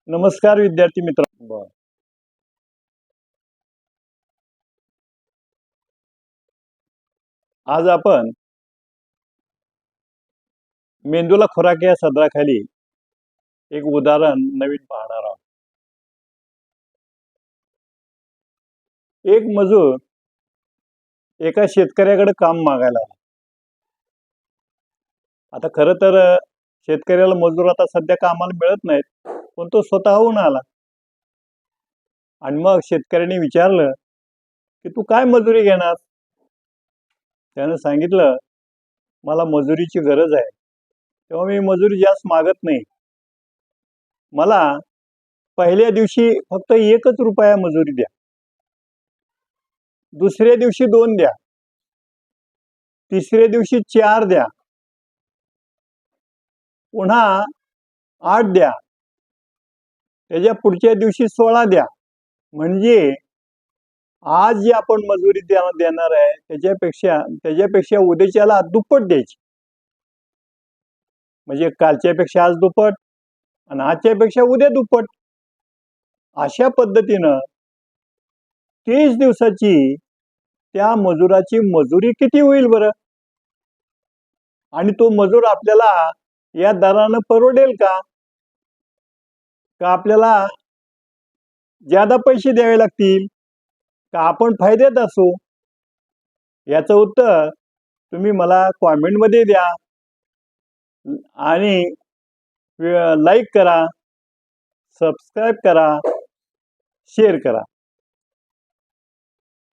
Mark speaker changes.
Speaker 1: नमस्कार विद्यार्थी मित्र. आज आपण मेंदूला खुराक या सदराखाली एक उदाहरण नवीन पाहणार आहोत. एक मजूर एका शेतकऱ्याकडे काम मागायला आला. आता खरं तर शेतकऱ्याला मजूर आता सध्या कामाला मिळत नाहीत, पण तो स्वतःहून आला आणि मग शेतकऱ्याने विचारलं की तू काय मजुरी घेणार. त्यानं सांगितलं मला मजुरीची गरज आहे, तेव्हा मी मजुरी जास्त मागत नाही. मला पहिल्या दिवशी फक्त 1 रुपया मजुरी द्या, दुसऱ्या दिवशी 2 द्या, तिसऱ्या दिवशी 4 द्या, पुन्हा 8 द्या, त्याच्या पुढच्या दिवशी 16 द्या. म्हणजे आज जी आपण मजुरी देणार आहे त्याच्यापेक्षा उद्याच्याला दुप्पट द्यायची. म्हणजे कालच्यापेक्षा आज दुप्पट आणि आजच्यापेक्षा उद्या दुप्पट. अशा पद्धतीनं 30 दिवसाची त्या मजुराची मजुरी किती होईल बरं, आणि तो मजूर आपल्याला या दरानं परवडेल का आपल्याला ज्यादा पैसे द्यावे लागतील का आपण फायद्यात असू. याचं उत्तर तुम्ही मला कॉमेंटमध्ये द्या आणि लाईक करा, सबस्क्राईब करा, शेअर करा.